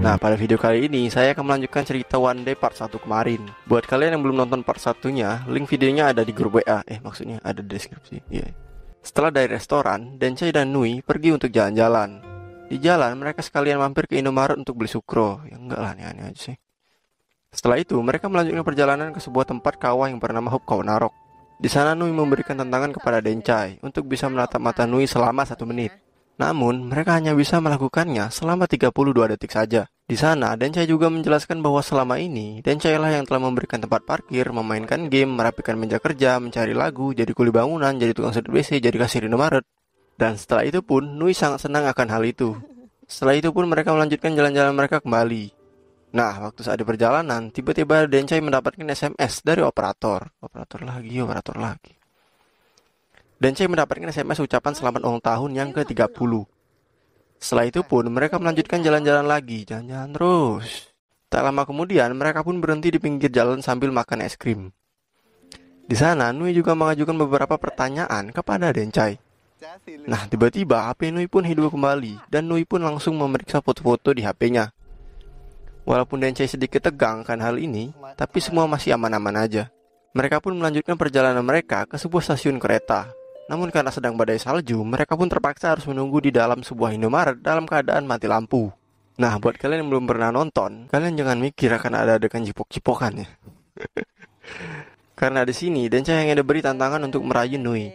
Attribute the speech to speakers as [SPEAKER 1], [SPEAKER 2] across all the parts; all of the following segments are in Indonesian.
[SPEAKER 1] Nah, pada video kali ini saya akan melanjutkan cerita One Day Part 1 kemarin. Buat kalian yang belum nonton part 1-nya, link videonya ada di grup WA. Maksudnya ada di deskripsi. Setelah dari restoran, Denchai dan Nui pergi untuk jalan-jalan. Di jalan, mereka sekalian mampir ke Indomaret untuk beli sukro. Ya enggak lah, aneh-aneh aja sih. Setelah itu, mereka melanjutkan perjalanan ke sebuah tempat kawah yang bernama Hub Kaunarok. Di sana Nui memberikan tantangan kepada Denchai untuk bisa menatap mata Nui selama 1 menit. Namun, mereka hanya bisa melakukannya selama 32 detik saja. Di sana, Denchai juga menjelaskan bahwa selama ini, Denchai lah yang telah memberikan tempat parkir, memainkan game, merapikan meja kerja, mencari lagu, jadi kuli bangunan, jadi tukang sedot WC, jadi kasir Indomaret. Dan setelah itu pun, Nui sangat senang akan hal itu. Setelah itu pun mereka melanjutkan jalan-jalan mereka kembali. Nah, waktu saat di perjalanan, tiba-tiba Denchai mendapatkan SMS dari operator. Operator lagi. Denchai mendapatkan SMS ucapan selamat ulang tahun yang ke-30. Setelah itu pun mereka melanjutkan jalan-jalan lagi, jalan-jalan terus. Tak lama kemudian mereka pun berhenti di pinggir jalan sambil makan es krim. Di sana Nui juga mengajukan beberapa pertanyaan kepada Denchai. Nah, tiba-tiba HP Nui pun hidup kembali dan Nui pun langsung memeriksa foto-foto di HP-nya. Walaupun Denchai sedikit tegang kan hal ini, tapi semua masih aman-aman aja. Mereka pun melanjutkan perjalanan mereka ke sebuah stasiun kereta. Namun karena sedang badai salju, mereka pun terpaksa harus menunggu di dalam sebuah Indomaret dalam keadaan mati lampu. Nah, buat kalian yang belum pernah nonton, kalian jangan mikir akan ada adegan cipok-cipokan ya. Karena di sini Denchai hanya diberi tantangan untuk merayu Nui.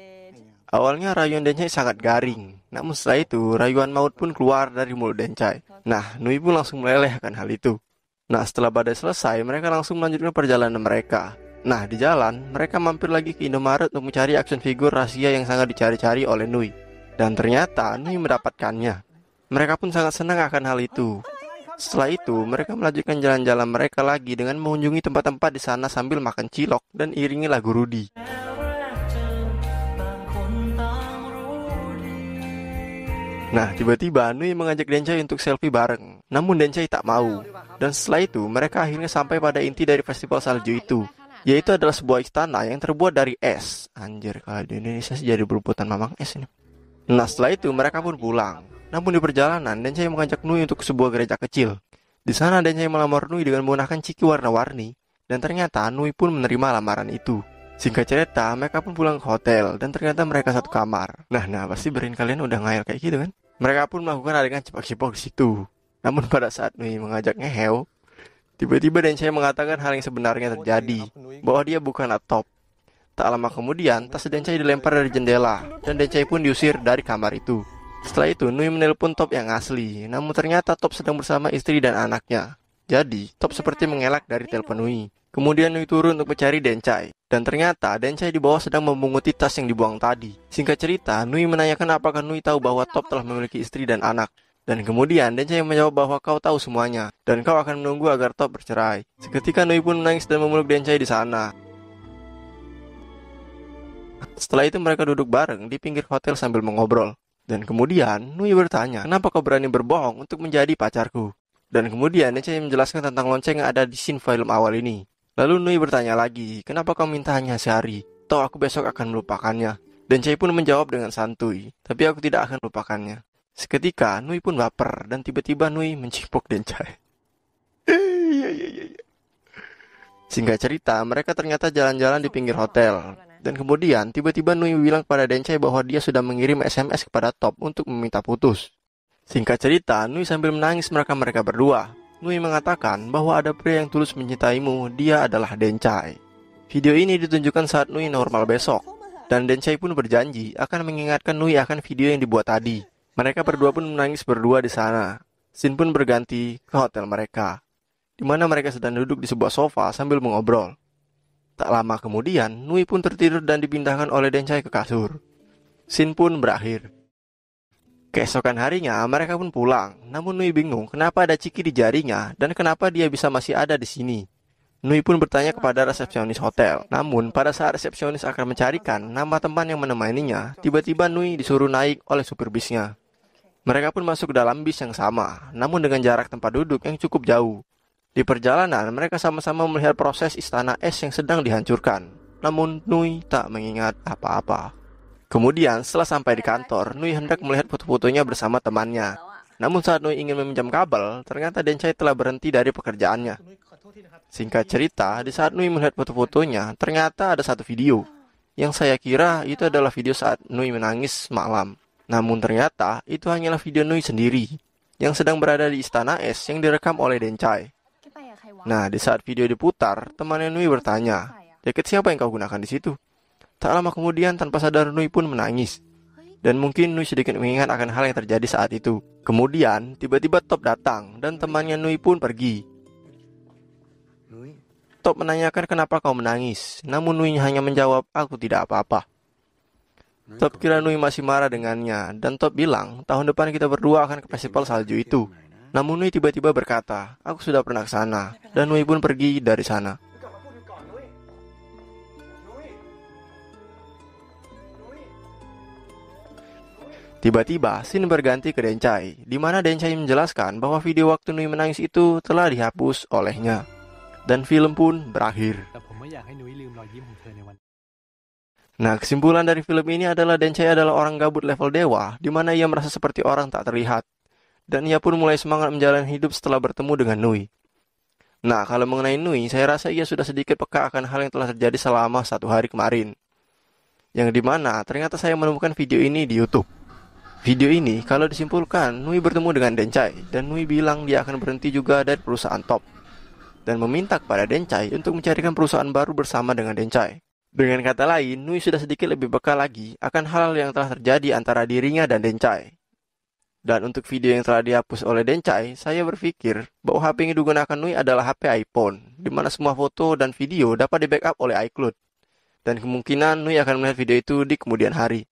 [SPEAKER 1] Awalnya rayuan Denchai sangat garing, namun setelah itu rayuan maut pun keluar dari mulut Denchai. Nah, Nui pun langsung meleleh akan hal itu. Nah, setelah badai selesai, mereka langsung melanjutkan perjalanan mereka. Nah, di jalan, mereka mampir lagi ke Indomaret untuk mencari action figure rahasia yang sangat dicari-cari oleh Nui. Dan ternyata Nui mendapatkannya. Mereka pun sangat senang akan hal itu. Setelah itu, mereka melanjutkan jalan-jalan mereka lagi dengan mengunjungi tempat-tempat di sana sambil makan cilok dan iringi lagu Rudy. Nah, tiba-tiba Nui mengajak Denchai untuk selfie bareng. Namun Denchai tak mau. Dan setelah itu, mereka akhirnya sampai pada inti dari festival salju itu, yaitu adalah sebuah istana yang terbuat dari es. Anjir, kalau di Indonesia sih jadi berebutan mamang es ini. Nah, setelah itu mereka pun pulang. Namun di perjalanan, Denchai mengajak Nui untuk sebuah gereja kecil. Di sana Denchai melamar Nui dengan menggunakan ciki warna-warni. Dan ternyata Nui pun menerima lamaran itu. Singkat cerita, mereka pun pulang ke hotel. Dan ternyata mereka satu kamar. Nah, pasti brain kalian udah ngayal kayak gitu kan? Mereka pun melakukan adegan cipak-cipak di situ. Namun pada saat Nui mengajak ngehew, tiba-tiba Denchai mengatakan hal yang sebenarnya terjadi, bahwa dia bukan top. Tak lama kemudian, tas Denchai dilempar dari jendela, dan Denchai pun diusir dari kamar itu. Setelah itu, Nui menelpon Top yang asli, namun ternyata Top sedang bersama istri dan anaknya. Jadi, Top seperti mengelak dari telepon Nui. Kemudian Nui turun untuk mencari Denchai, dan ternyata Denchai di bawah sedang memunguti tas yang dibuang tadi. Singkat cerita, Nui menanyakan apakah Nui tahu bahwa Top telah memiliki istri dan anak. Dan kemudian Denchai menjawab bahwa kau tahu semuanya, dan kau akan menunggu agar Top bercerai. Seketika Nui pun menangis dan memeluk Denchai di sana. Setelah itu mereka duduk bareng di pinggir hotel sambil mengobrol. Dan kemudian Nui bertanya, kenapa kau berani berbohong untuk menjadi pacarku? Dan kemudian Denchai menjelaskan tentang lonceng yang ada di scene film awal ini. Lalu Nui bertanya lagi, kenapa kau minta hanya sehari? Toh aku besok akan melupakannya. Denchai pun menjawab dengan santuy, tapi aku tidak akan melupakannya. Seketika Nui pun baper dan tiba-tiba Nui mencipok Denchai. Singkat cerita, mereka ternyata jalan-jalan di pinggir hotel. Dan kemudian tiba-tiba Nui bilang kepada Denchai bahwa dia sudah mengirim SMS kepada Top untuk meminta putus. Singkat cerita, Nui sambil menangis merekam mereka berdua. Nui mengatakan bahwa ada pria yang tulus mencintaimu, dia adalah Denchai. Video ini ditunjukkan saat Nui normal besok. Dan Denchai pun berjanji akan mengingatkan Nui akan video yang dibuat tadi. Mereka berdua pun menangis berdua di sana. Scene pun berganti ke hotel mereka, di mana mereka sedang duduk di sebuah sofa sambil mengobrol. Tak lama kemudian, Nui pun tertidur dan dipindahkan oleh Denchai ke kasur. Scene pun berakhir. Keesokan harinya, mereka pun pulang. Namun Nui bingung kenapa ada ciki di jarinya dan kenapa dia bisa masih ada di sini. Nui pun bertanya kepada resepsionis hotel. Namun, pada saat resepsionis akan mencarikan nama teman yang menemaninya, tiba-tiba Nui disuruh naik oleh supir bisnya. Mereka pun masuk ke dalam bis yang sama, namun dengan jarak tempat duduk yang cukup jauh. Di perjalanan, mereka sama-sama melihat proses istana es yang sedang dihancurkan. Namun, Nui tak mengingat apa-apa. Kemudian, setelah sampai di kantor, Nui hendak melihat foto-fotonya bersama temannya. Namun saat Nui ingin meminjam kabel, ternyata Denchai telah berhenti dari pekerjaannya. Singkat cerita, di saat Nui melihat foto-fotonya, ternyata ada satu video. Yang saya kira itu adalah video saat Nui menangis malam. Namun ternyata itu hanyalah video Nui sendiri, yang sedang berada di istana es yang direkam oleh Denchai. Nah, di saat video diputar, temannya Nui bertanya, "Jaket siapa yang kau gunakan di situ?" Tak lama kemudian, tanpa sadar Nui pun menangis. Dan mungkin Nui sedikit mengingat akan hal yang terjadi saat itu. Kemudian, tiba-tiba Top datang, dan temannya Nui pun pergi. Top menanyakan kenapa kau menangis, namun Nui hanya menjawab, "Aku tidak apa-apa." Top kira Nui masih marah dengannya, dan Top bilang, "Tahun depan kita berdua akan ke festival salju itu." Namun Nui tiba-tiba berkata, "Aku sudah pernah ke sana," dan Nui pun pergi dari sana. Tiba-tiba, scene berganti ke Denchai, di mana Denchai menjelaskan bahwa video waktu Nui menangis itu telah dihapus olehnya. Dan film pun berakhir. Nah, kesimpulan dari film ini adalah Denchai adalah orang gabut level dewa, di mana ia merasa seperti orang tak terlihat. Dan ia pun mulai semangat menjalani hidup setelah bertemu dengan Nui. Nah, kalau mengenai Nui, saya rasa ia sudah sedikit peka akan hal yang telah terjadi selama 1 hari kemarin. Yang dimana ternyata saya menemukan video ini di YouTube. Video ini, kalau disimpulkan, Nui bertemu dengan Denchai, dan Nui bilang dia akan berhenti juga dari perusahaan Top, dan meminta kepada Denchai untuk mencarikan perusahaan baru bersama dengan Denchai. Dengan kata lain, Nui sudah sedikit lebih peka lagi akan hal yang telah terjadi antara dirinya dan Denchai. Dan untuk video yang telah dihapus oleh Denchai, saya berpikir bahwa HP yang digunakan Nui adalah HP iPhone, di mana semua foto dan video dapat di backup oleh iCloud. Dan kemungkinan Nui akan melihat video itu di kemudian hari.